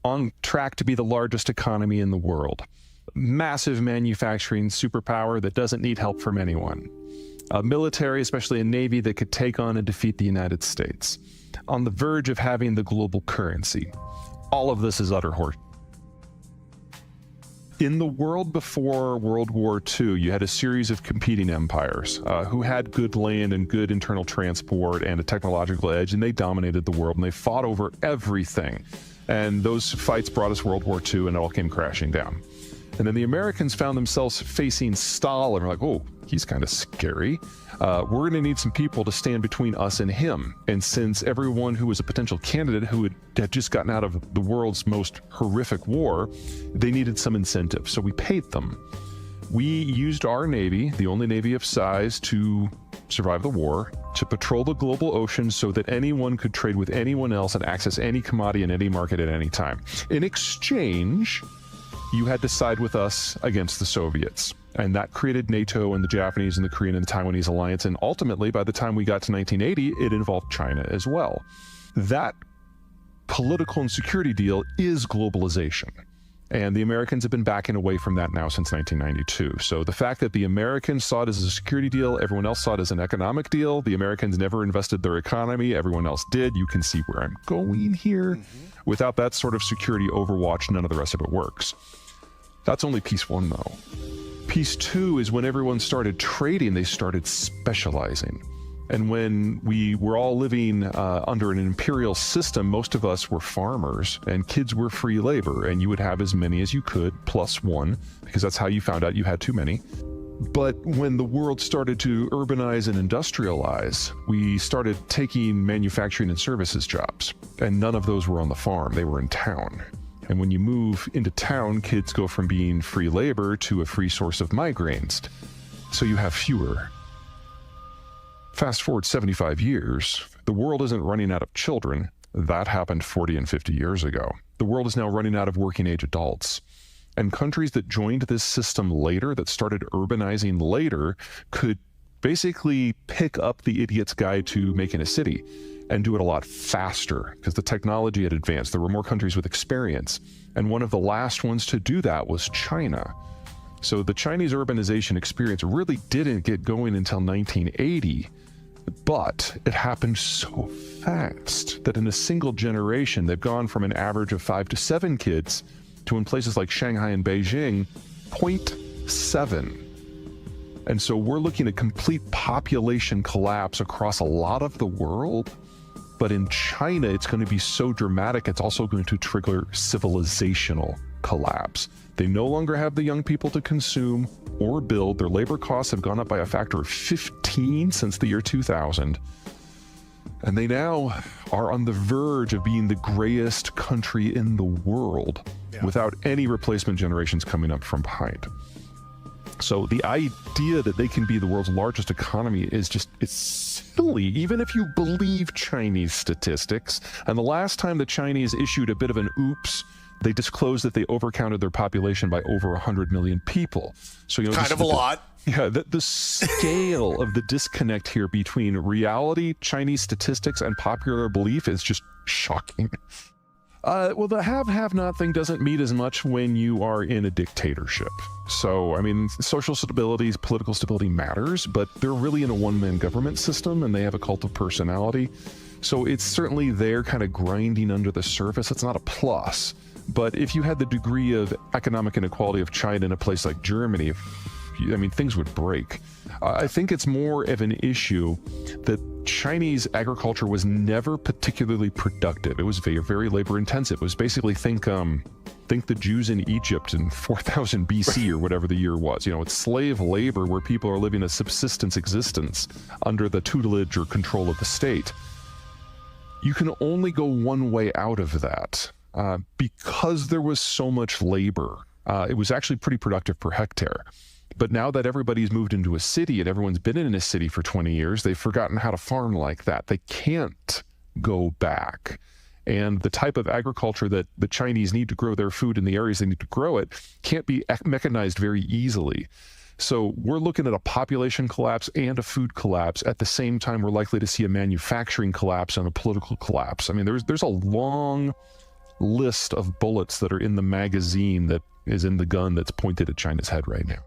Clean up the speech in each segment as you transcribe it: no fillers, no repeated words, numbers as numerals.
on track to be the largest economy in the world. Massive manufacturing superpower that doesn't need help from anyone. A military, especially a navy, that could take on and defeat the United States. On the verge of having the global currency. All of this is utter horse. In the world before World War II, you had a series of competing empires who had good land and good internal transport and a technological edge, and they dominated the world, and they fought over everything. And those fights brought us World War II, and it all came crashing down. And then the Americans found themselves facing Stalin. We're like, oh, he's kind of scary. We're going to need some people to stand between us and him. And since everyone who was a potential candidate who had just gotten out of the world's most horrific war, they needed some incentive. So we paid them. We used our Navy, the only Navy of size to survive the war, to patrol the global ocean so that anyone could trade with anyone else and access any commodity in any market at any time. In exchange, you had to side with us against the Soviets. And that created NATO and the Japanese and the Korean and the Taiwanese alliance. And ultimately, by the time we got to 1980, it involved China as well. That political and security deal is globalization. And the Americans have been backing away from that now since 1992. So the fact that the Americans saw it as a security deal, everyone else saw it as an economic deal. The Americans never invested their economy, everyone else did. You can see where I'm going here. Without that sort of security overwatch, none of the rest of it works. That's only piece one, though. Piece two is when everyone started trading, they started specializing. And when we were all living under an imperial system, most of us were farmers and kids were free labor, and you would have as many as you could, plus one, because that's how you found out you had too many. But when the world started to urbanize and industrialize, we started taking manufacturing and services jobs, and none of those were on the farm, they were in town. And when you move into town, kids go from being free labor to a free source of migraines. So you have fewer. Fast forward 75 years, the world isn't running out of children. That happened 40 and 50 years ago. The world is now running out of working age adults. And countries that joined this system later, that started urbanizing later, could basically pick up the idiot's guide to making a city and do it a lot faster because the technology had advanced. There were more countries with experience. And one of the last ones to do that was China. So the Chinese urbanization experience really didn't get going until 1980, but it happened so fast that in a single generation, they've gone from an average of 5 to 7 kids to, in places like Shanghai and Beijing, 0.7. And so we're looking at complete population collapse across a lot of the world. But in China, it's going to be so dramatic, it's also going to trigger civilizational collapse. They no longer have the young people to consume or build. Their labor costs have gone up by a factor of 15 since the year 2000. And they now are on the verge of being the grayest country in the world without any replacement generations coming up from behind. So the idea that they can be the world's largest economy is just, it's silly, even if you believe Chinese statistics. And the last time the Chinese issued a bit of an oops, they disclosed that they overcounted their population by over 100 million people. So, you know, kind of a lot. Yeah, the scale of the disconnect here between reality, Chinese statistics, and popular belief is just shocking. Well, the have-not thing doesn't mean as much when you are in a dictatorship. So, I mean, social stability, political stability matters, but they're really in a one-man government system, and they have a cult of personality. So it's certainly there kind of grinding under the surface. It's not a plus. But if you had the degree of economic inequality of China in a place like Germany, I mean, things would break. I think it's more of an issue that Chinese agriculture was never particularly productive. It was very, very labor intensive. It was basically think the Jews in Egypt in 4000 BC or whatever the year was. You know, it's slave labor where people are living a subsistence existence under the tutelage or control of the state. You can only go one way out of that because there was so much labor. It was actually pretty productive per hectare. But now that everybody's moved into a city and everyone's been in a city for 20 years, they've forgotten how to farm like that. They can't go back. And the type of agriculture that the Chinese need to grow their food in the areas they need to grow it can't be mechanized very easily. So we're looking at a population collapse and a food collapse. At the same time, we're likely to see a manufacturing collapse and a political collapse. I mean, there's a long list of bullets that are in the magazine that is in the gun that's pointed at China's head right now.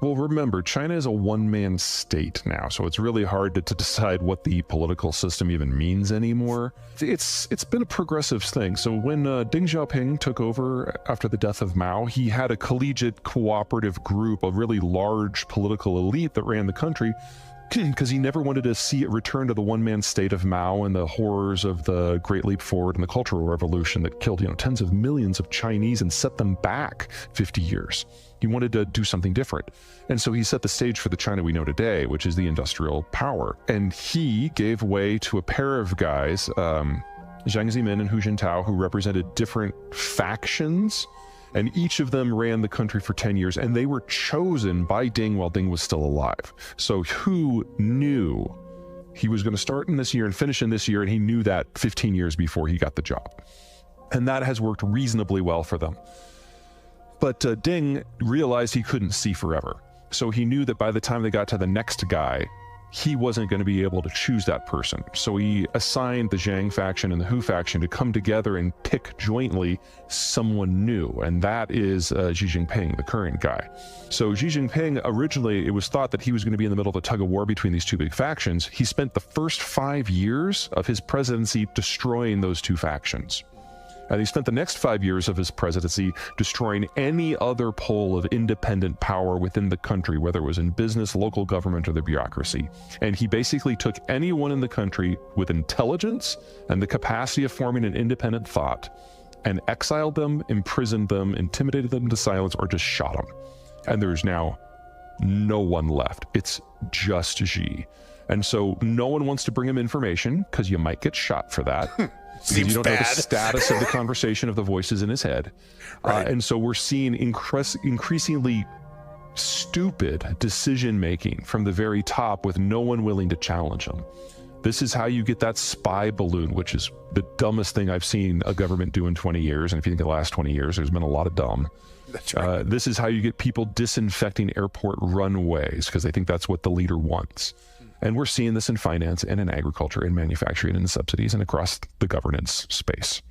Well, remember, China is a one-man state now, so it's really hard to decide what the political system even means anymore. It's been a progressive thing. So when Deng Xiaoping took over after the death of Mao, he had a collegiate cooperative group, a really large political elite that ran the country, because he never wanted to see it return to the one-man state of Mao and the horrors of the Great Leap Forward and the Cultural Revolution that killed, tens of millions of Chinese and set them back 50 years. He wanted to do something different. And so he set the stage for the China we know today, which is the industrial power. And he gave way to a pair of guys, Jiang Zemin and Hu Jintao, who represented different factions. And each of them ran the country for 10 years, and they were chosen by Deng while Deng was still alive. So Hu knew he was going to start in this year and finish in this year, and he knew that 15 years before he got the job. And that has worked reasonably well for them. But Deng realized he couldn't see forever. So he knew that by the time they got to the next guy, he wasn't going to be able to choose that person. So he assigned the Zhang faction and the Hu faction to come together and pick jointly someone new. And that is Xi Jinping, the current guy. So Xi Jinping, originally, it was thought that he was going to be in the middle of a tug of war between these two big factions. He spent the first 5 years of his presidency destroying those two factions. And he spent the next 5 years of his presidency destroying any other pole of independent power within the country, whether it was in business, local government, or the bureaucracy. And he basically took anyone in the country with intelligence and the capacity of forming an independent thought and exiled them, imprisoned them, intimidated them to silence, or just shot them. And there's now no one left. It's just Xi. And so no one wants to bring him information because you might get shot for that. Seems you don't bad. know the status of the conversation of the voices in his head. Right. And so we're seeing increasingly stupid decision-making from the very top with no one willing to challenge him. This is how you get that spy balloon, which is the dumbest thing I've seen a government do in 20 years. And if you think of the last 20 years, there's been a lot of dumb. That's right. This is how you get people disinfecting airport runways because they think that's what the leader wants. And we're seeing this in finance and in agriculture and manufacturing and in subsidies and across the governance space.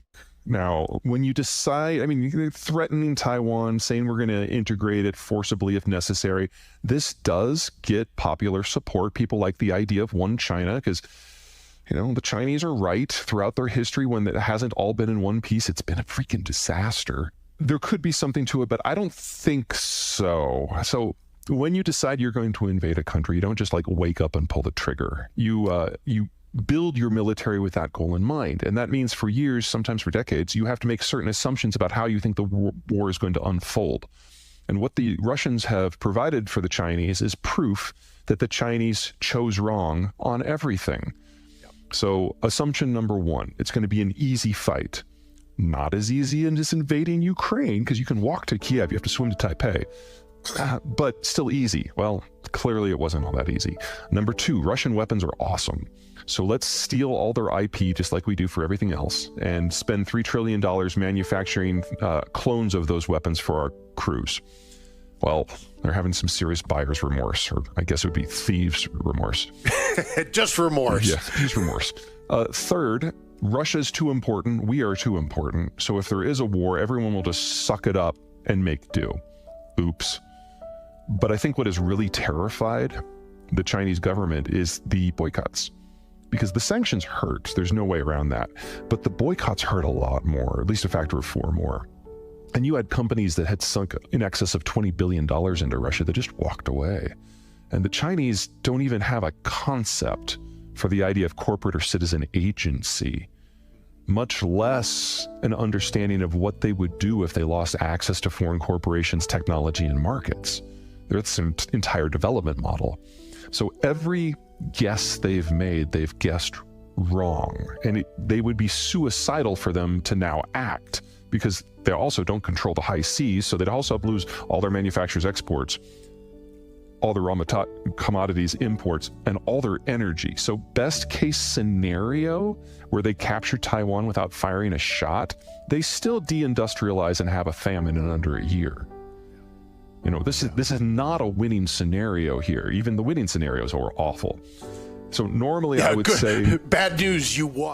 Now, when you decide, you're threatening Taiwan, saying we're going to integrate it forcibly if necessary, this does get popular support. People like the idea of one China because, the Chinese are right. Throughout their history, when it hasn't all been in one piece, it's been a freaking disaster. There could be something to it, but I don't think so. So when you decide you're going to invade a country, you don't just wake up and pull the trigger. You build your military with that goal in mind. And that means for years, sometimes for decades, you have to make certain assumptions about how you think the war is going to unfold. And what the Russians have provided for the Chinese is proof that the Chinese chose wrong on everything. So assumption number one, it's going to be an easy fight. Not as easy as invading Ukraine, because you can walk to Kiev, you have to swim to Taipei. But still easy. Well, clearly it wasn't all that easy. Number two, Russian weapons are awesome. So let's steal all their IP just like we do for everything else and spend $3 trillion manufacturing clones of those weapons for our crews. Well, they're having some serious buyer's remorse, or I guess it would be thieves' remorse. Just remorse. Yeah, thieves' remorse. Third, Russia's too important. We are too important. So if there is a war, everyone will just suck it up and make do. Oops. But I think what has really terrified the Chinese government is the boycotts. Because the sanctions hurt, there's no way around that. But the boycotts hurt a lot more, at least a factor of 4 more. And you had companies that had sunk in excess of $20 billion into Russia that just walked away. And the Chinese don't even have a concept for the idea of corporate or citizen agency, much less an understanding of what they would do if they lost access to foreign corporations, technology, and markets. That's an entire development model. So every guess they've made, they've guessed wrong. And they would be suicidal for them to now act, because they also don't control the high seas, so they'd also lose all their manufacturers' exports, all their raw commodities imports, and all their energy. So best case scenario, where they capture Taiwan without firing a shot, they still deindustrialize and have a famine in under a year. This is not a winning scenario here. Even the winning scenarios are awful. So normally I would say... Bad news, you won.